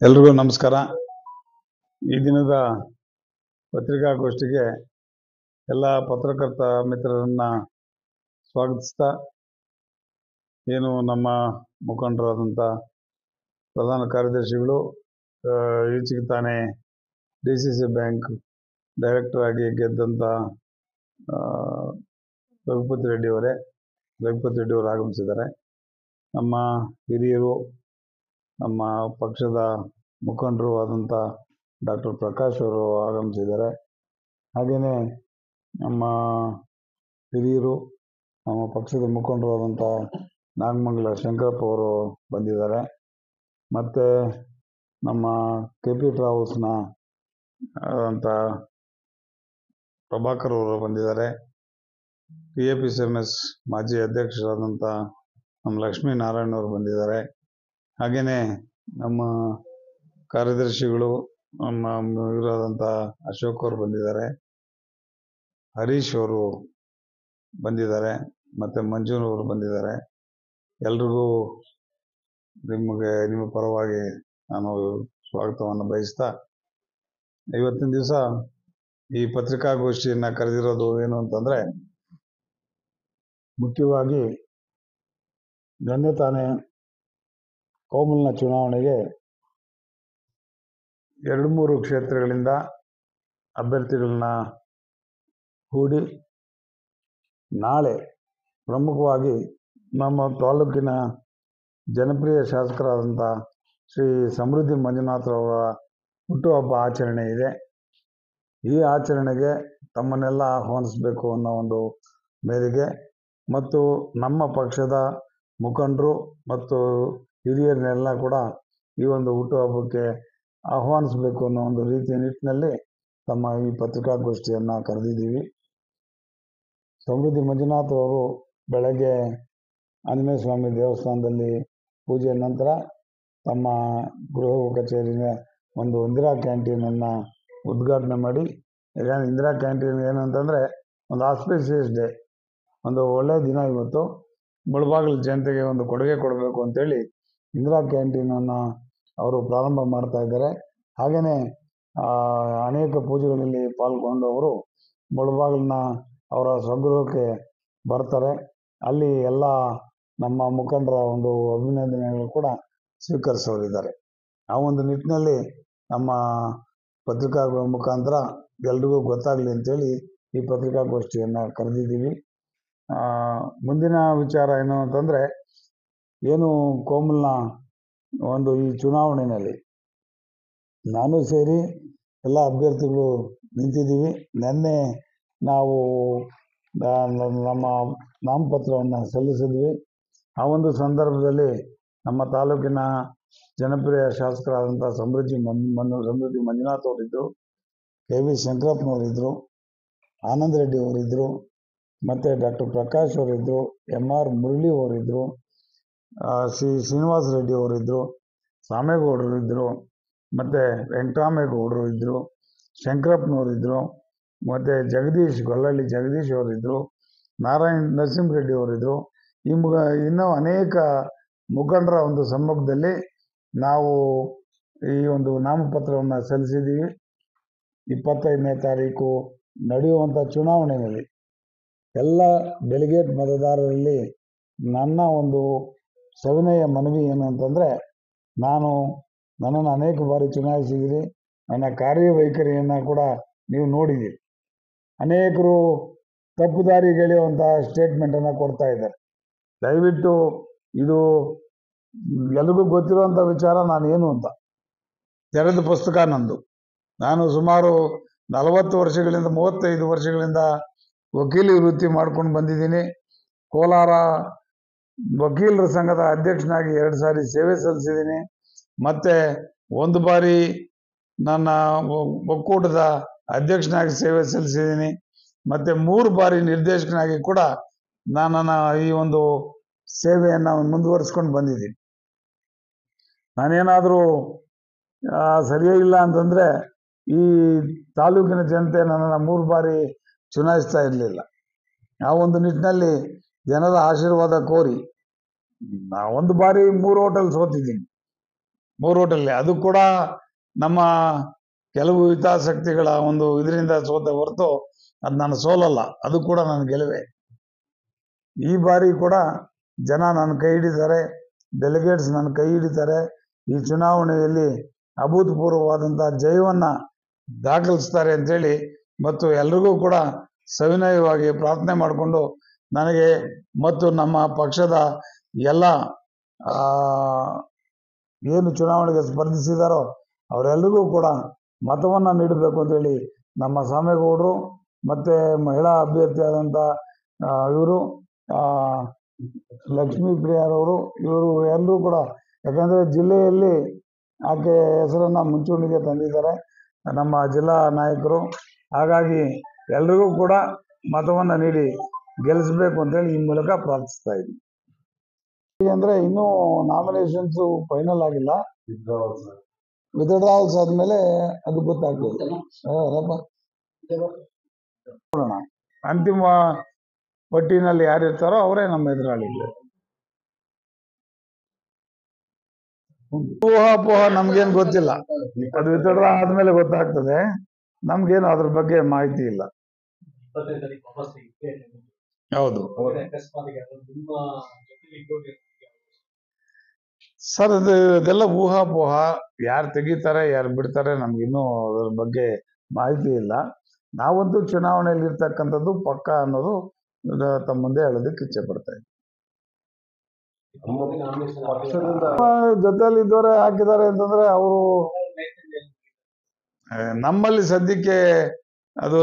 ಎಲ್ರಿಗೂ ನಮಸ್ಕಾರ. ಈ ದಿನದ ಪತ್ರಿಕಾಗೋಷ್ಠಿಗೆ ಎಲ್ಲ ಪತ್ರಕರ್ತ ಮಿತ್ರರನ್ನ ಸ್ವಾಗತಿಸ್ತಾ, ಏನು ನಮ್ಮ ಮುಖಂಡರಾದಂಥ ಪ್ರಧಾನ ಕಾರ್ಯದರ್ಶಿಗಳು ಈಚೆಗೆ ತಾನೇ DCC ಬ್ಯಾಂಕ್ ಡೈರೆಕ್ಟರ್ ಆಗಿ ಗೆದ್ದಂಥ ರಘುಪತಿ ರೆಡ್ಡಿಯವರು ಆಗಮಿಸಿದ್ದಾರೆ. ನಮ್ಮ ಹಿರಿಯರು, ನಮ್ಮ ಪಕ್ಷದ ಮುಖಂಡರು ಆದಂಥ ಡಾಕ್ಟರ್ ಪ್ರಕಾಶ್ ಅವರು ಆಗಮಿಸಿದ್ದಾರೆ. ಹಾಗೆಯೇ ನಮ್ಮ ಹಿರಿಯರು, ನಮ್ಮ ಪಕ್ಷದ ಮುಖಂಡರು ಆದಂಥ ನಾಗಮಂಗಲ ಶಂಕರಪ್ಪ ಅವರು ಬಂದಿದ್ದಾರೆ. ಮತ್ತು ನಮ್ಮ KP ಟ್ರಾವೆಲ್ಸ್ನ ಆದಂಥ ಪ್ರಭಾಕರ್ ಅವರು ಬಂದಿದ್ದಾರೆ. PAPCMS ಮಾಜಿ ಅಧ್ಯಕ್ಷರಾದಂಥ ನಮ್ಮ ಲಕ್ಷ್ಮೀನಾರಾಯಣ ಅವರು ಬಂದಿದ್ದಾರೆ. ಹಾಗೆಯೇ ನಮ್ಮ ಕಾರ್ಯದರ್ಶಿಗಳು, ನಮ್ಮ ಇವರಾದಂಥ ಅಶೋಕ್ ಅವರು ಬಂದಿದ್ದಾರೆ, ಹರೀಶ್ ಅವರು ಬಂದಿದ್ದಾರೆ, ಮತ್ತು ಮಂಜುನವರು ಬಂದಿದ್ದಾರೆ. ಎಲ್ರಿಗೂ ನಿಮ್ಮ ಪರವಾಗಿ ನಾನು ಸ್ವಾಗತವನ್ನು ಬಯಸ್ತಾ, ಇವತ್ತಿನ ದಿವಸ ಈ ಪತ್ರಿಕಾಗೋಷ್ಠಿಯನ್ನು ಕರೆದಿರೋದು ಏನು ಅಂತಂದರೆ, ಮುಖ್ಯವಾಗಿ ನಿನ್ನೆ ತಾನೇ ಕೋಮಲ್ನ ಚುನಾವಣೆಗೆ 2-3 ಕ್ಷೇತ್ರಗಳಿಂದ ಅಭ್ಯರ್ಥಿಗಳನ್ನ ಹೂಡಿ ನಾಳೆ ಪ್ರಮುಖವಾಗಿ ನಮ್ಮ ತಾಲೂಕಿನ ಜನಪ್ರಿಯ ಶಾಸಕರಾದಂಥ ಶ್ರೀ ಸಮೃದ್ಧಿ ಮಂಜುನಾಥರವರ ಹುಟ್ಟುಹಬ್ಬ ಆಚರಣೆ ಇದೆ. ಈ ಆಚರಣೆಗೆ ತಮ್ಮನ್ನೆಲ್ಲ ಆಹ್ವಾನಿಸಬೇಕು ಅನ್ನೋ ಒಂದು ಮೇರೆಗೆ ಮತ್ತು ನಮ್ಮ ಪಕ್ಷದ ಮುಖಂಡರು ಮತ್ತು ಹಿರಿಯರನ್ನೆಲ್ಲ ಕೂಡ ಈ ಒಂದು ಹುಟ್ಟುಹಬ್ಬಕ್ಕೆ ಆಹ್ವಾನಿಸಬೇಕು ಅನ್ನೋ ಒಂದು ರೀತಿಯ ನಿಟ್ಟಿನಲ್ಲಿ ತಮ್ಮ ಈ ಪತ್ರಿಕಾಗೋಷ್ಠಿಯನ್ನು ಕರೆದಿದ್ದೀವಿ. ಸಮೃದ್ಧಿ ಮಂಜುನಾಥ್ ಅವರು ಬೆಳಗ್ಗೆ ಆಂಜನೇಯ ಸ್ವಾಮಿ ದೇವಸ್ಥಾನದಲ್ಲಿ ಪೂಜೆಯ ನಂತರ ತಮ್ಮ ಗೃಹ ಕಚೇರಿಯ ಒಂದು ಇಂದಿರಾ ಕ್ಯಾಂಟೀನನ್ನು ಉದ್ಘಾಟನೆ ಮಾಡಿ, ಇಂದಿರಾ ಕ್ಯಾಂಟೀನ್ ಏನಂತಂದರೆ ಒಂದು ಆಸ್ಪಿಷಿಯಸ್ ಡೇ, ಒಂದು ಒಳ್ಳೆಯ ದಿನ. ಇವತ್ತು ಮುಳಬಾಗಿಲು ಜನತೆಗೆ ಒಂದು ಕೊಡುಗೆ ಕೊಡಬೇಕು ಅಂತೇಳಿ ಇಂದಿರಾ ಕ್ಯಾಂಟೀನನ್ನು ಅವರು ಪ್ರಾರಂಭ ಮಾಡ್ತಾ ಇದ್ದಾರೆ. ಹಾಗೆಯೇ ಅನೇಕ ಪೂಜೆಗಳಲ್ಲಿ ಪಾಲ್ಗೊಂಡು ಅವರು ಮುಳಬಾಗಿಲಿನ ಅವರ ಸ್ವಗೃಹಕ್ಕೆ ಬರ್ತಾರೆ. ಅಲ್ಲಿ ಎಲ್ಲ ನಮ್ಮ ಮುಖಂಡರ ಒಂದು ಅಭಿನಂದನೆಗಳು ಕೂಡ ಸ್ವೀಕರಿಸೋರಿದ್ದಾರೆ. ಆ ಒಂದು ನಿಟ್ಟಿನಲ್ಲಿ ನಮ್ಮ ಪತ್ರಿಕಾ ಮುಖಾಂತರ ಎಲ್ರಿಗೂ ಗೊತ್ತಾಗಲಿ ಅಂತೇಳಿ ಈ ಪತ್ರಿಕಾಗೋಷ್ಠಿಯನ್ನು ಕರೆದಿದ್ದೀವಿ. ಮುಂದಿನ ವಿಚಾರ ಏನು ಅಂತಂದರೆ, ಏನು ಕೋಮಲ್ನ ಒಂದು ಈ ಚುನಾವಣೆಯಲ್ಲಿ ನಾನು ಸೇರಿ ಎಲ್ಲ ಅಭ್ಯರ್ಥಿಗಳು ನಿಂತಿದ್ದೀವಿ. ನಿನ್ನೆ ನಾವು ನಮ್ಮ ನಾಮಪತ್ರವನ್ನು ಸಲ್ಲಿಸಿದ್ವಿ. ಆ ಒಂದು ಸಂದರ್ಭದಲ್ಲಿ ನಮ್ಮ ತಾಲೂಕಿನ ಜನಪ್ರಿಯ ಶಾಸಕರಾದಂಥ ಸಮೃದ್ಧಿ ಮಂಜುನಾಥ್ ಅವರಿದ್ದರು, KV ಶಂಕರಪ್ಪನವರಿದ್ದರು, ಆನಂದ್ ರೆಡ್ಡಿ ಅವರಿದ್ದರು, ಮತ್ತು ಡಾಕ್ಟರ್ ಪ್ರಕಾಶ್ ಅವರಿದ್ದರು, MR ಮುರಳಿ ಅವರಿದ್ದರು, ಶ್ರೀನಿವಾಸ ರೆಡ್ಡಿ ಅವರಿದ್ದರು, ಸಾಮೇಗೌಡರು ಇದ್ದರು, ಮತ್ತು ವೆಂಕಟರಾಮೇಗೌಡರು ಇದ್ದರು, ಶಂಕರಪ್ಪನವರಿದ್ದರು, ಮತ್ತು ಗೊಲ್ಲಹಳ್ಳಿ ಜಗದೀಶ್ ಅವರಿದ್ದರು, ನರಸಿಂಹರೆಡ್ಡಿ ಅವರಿದ್ದರು. ಇನ್ನೂ ಅನೇಕ ಮುಖಂಡರ ಒಂದು ಸಮ್ಮುಖದಲ್ಲಿ ನಾವು ಈ ಒಂದು ನಾಮಪತ್ರವನ್ನು ಸಲ್ಲಿಸಿದ್ದೀವಿ. 25ನೇ ತಾರೀಕು ನಡೆಯುವಂಥ ಚುನಾವಣೆಯಲ್ಲಿ ಎಲ್ಲ ಡೆಲಿಗೇಟ್ ಮತದಾರರಲ್ಲಿ ನನ್ನ ಒಂದು ಸವಿನಯ ಮನವಿ ಏನು ಅಂತಂದರೆ, ನನ್ನನ್ನು ಅನೇಕ ಬಾರಿ ಚುನಾಯಿಸಿದ್ದೀರಿ, ನನ್ನ ಕಾರ್ಯವೈಖರಿಯನ್ನು ಕೂಡ ನೀವು ನೋಡಿದ್ದೀರಿ. ಅನೇಕರು ತಪ್ಪು ದಾರಿಗೆಳೆಯುವಂಥ ಸ್ಟೇಟ್ಮೆಂಟನ್ನು ಕೊಡ್ತಾ ಇದ್ದಾರೆ. ದಯವಿಟ್ಟು ಇದು ಎಲ್ರಿಗೂ ಗೊತ್ತಿರುವಂಥ ವಿಚಾರ. ನಾನೇನು ಅಂತ ತೆರೆದ ಪುಸ್ತಕ ನಂದು. ನಾನು ಸುಮಾರು 40 ವರ್ಷಗಳಿಂದ 35 ವರ್ಷಗಳಿಂದ ವಕೀಲಿ ವೃತ್ತಿ ಮಾಡ್ಕೊಂಡು ಬಂದಿದ್ದೀನಿ. ಕೋಲಾರ ವಕೀಲರ ಸಂಘದ ಅಧ್ಯಕ್ಷನಾಗಿ 2 ಸಾರಿ ಸೇವೆ ಸಲ್ಲಿಸಿದ್ದೀನಿ. ಮತ್ತು 1 ಬಾರಿ ನನ್ನ ಒಕ್ಕೂಟದ ಅಧ್ಯಕ್ಷನಾಗಿ ಸೇವೆ ಸಲ್ಲಿಸಿದ್ದೀನಿ. ಮತ್ತು 3 ಬಾರಿ ನಿರ್ದೇಶಕನಾಗಿ ಕೂಡ ನನ್ನ ಈ ಒಂದು ಸೇವೆಯನ್ನು ಮುಂದುವರಿಸ್ಕೊಂಡು ಬಂದಿದ್ದೀನಿ. ನಾನೇನಾದರೂ ಸರಿಯೇ ಇಲ್ಲ ಅಂತಂದರೆ ಈ ತಾಲೂಕಿನ ಜನತೆ ನನ್ನನ್ನು 3 ಬಾರಿ ಚುನಾಯಿಸ್ತಾ ಇರಲಿಲ್ಲ. ಆ ಒಂದು ನಿಟ್ಟಿನಲ್ಲಿ ಜನರ ಆಶೀರ್ವಾದ ಕೋರಿ 1 ಬಾರಿ 3 ಹೋಟೆಲ್ ಸೋತಿದ್ದೀನಿ. ಮೂರು ಓಟಲ್ಲಿ ಅದು ಕೂಡ ನಮ್ಮ ಕೆಲವು ಹಿತಾಸಕ್ತಿಗಳ ಒಂದು ಇದರಿಂದ ಸೋತೆ ಹೊರತು ಅದು ನನ್ನ ಸೋಲಲ್ಲ, ಅದು ಕೂಡ ನನ್ನ ಗೆಲುವೆ. ಈ ಬಾರಿ ಕೂಡ ಜನ ನನ್ನ ಕೈ ಹಿಡಿತಾರೆ, ಡೆಲಿಗೇಟ್ಸ್ ನನ್ನ ಕೈ ಹಿಡಿತಾರೆ. ಈ ಚುನಾವಣೆಯಲ್ಲಿ ಅಭೂತಪೂರ್ವವಾದಂತಹ ಜಯವನ್ನ ದಾಖಲಿಸ್ತಾರೆ ಅಂತೇಳಿ ಮತ್ತು ಎಲ್ರಿಗೂ ಕೂಡ ಸವಿನಯವಾಗಿ ಪ್ರಾರ್ಥನೆ ಮಾಡಿಕೊಂಡು ನನಗೆ ಮತ್ತು ನಮ್ಮ ಪಕ್ಷದ ಎಲ್ಲ ಏನು ಚುನಾವಣೆಗೆ ಸ್ಪರ್ಧಿಸಿದಾರೋ ಅವರೆಲ್ಲರಿಗೂ ಕೂಡ ಮತವನ್ನ ನೀಡಬೇಕು ಅಂತೇಳಿ ನಮ್ಮ ಸಾಮೇಗೌಡರು ಮತ್ತೆ ಮಹಿಳಾ ಅಭ್ಯರ್ಥಿಯಾದಂಥ ಇವರು ಲಕ್ಷ್ಮೀ ಪ್ರಿಯಾರವರು, ಇವರು ಎಲ್ಲರೂ ಕೂಡ, ಯಾಕಂದ್ರೆ ಜಿಲ್ಲೆಯಲ್ಲಿ ಆಕೆ ಹೆಸರನ್ನ ಮುಂಚೂಣಿಗೆ ತಂದಿದ್ದಾರೆ ನಮ್ಮ ಜಿಲ್ಲಾ ನಾಯಕರು. ಹಾಗಾಗಿ ಎಲ್ರಿಗೂ ಕೂಡ ಮತವನ್ನ ನೀಡಿ ಗೆಲ್ಲಿಸಬೇಕು ಅಂತೇಳಿ ಈ ಮೂಲಕ ಪ್ರಾರ್ಥಿಸ್ತಾ ಇದ್ದೀನಿ. ಅಂದ್ರೆ ಇನ್ನೂ ನಾಮಿನೇಷನ್ಸ್ ಫೈನಲ್ ಆಗಿಲ್ಲ, ವಿತ್ಡ್ರಾವಲ್ಸ್ ಆದ್ಮೇಲೆ ಅದು ಗೊತ್ತಾಗ್ತದೆ. ನೋಡೋಣ, ಅಂತಿಮ ಪಟ್ಟಿನಲ್ಲಿ ಯಾರಿರ್ತಾರೋ ಅವರೇ ನಮ್ಮ ಎದುರಾಳಿಗಳು. ಊಹಾಪೋಹ ನಮ್ಗೇನ್ ಗೊತ್ತಿಲ್ಲ, ಅದು ವಿತ್ಡ್ರಾ ಆದ್ಮೇಲೆ ಗೊತ್ತಾಗ್ತದೆ. ನಮ್ಗೇನು ಅದ್ರ ಬಗ್ಗೆ ಮಾಹಿತಿ ಇಲ್ಲ. ಹೌದು ಸರ್, ಇದೆಲ್ಲ ಊಹಾಪೋಹ. ಯಾರು ತೆಗಿತಾರೆ ಯಾರು ಬಿಡ್ತಾರೆ ನಮ್ಗಿನ್ನೂ ಅದ್ರ ಬಗ್ಗೆ ಮಾಹಿತಿ ಇಲ್ಲ. ನಾವಂತೂ ಚುನಾವಣೆಯಲ್ಲಿ ಇರ್ತಕ್ಕಂಥದ್ದು ಪಕ್ಕ ಅನ್ನೋದು ತಮ್ಮ ಮುಂದೆ ಹೇಳೋದಕ್ಕೆ ಇಚ್ಛೆ ಪಡ್ತಾ ಇದ್ದೀನಿ. ಜೊತೆಲಿ ಇದ್ದವರೇ ಹಾಕಿದ್ದಾರೆ ಅಂತಂದ್ರೆ ಅವರು ನಮ್ಮಲ್ಲಿ ಸದ್ಯಕ್ಕೆ ಅದು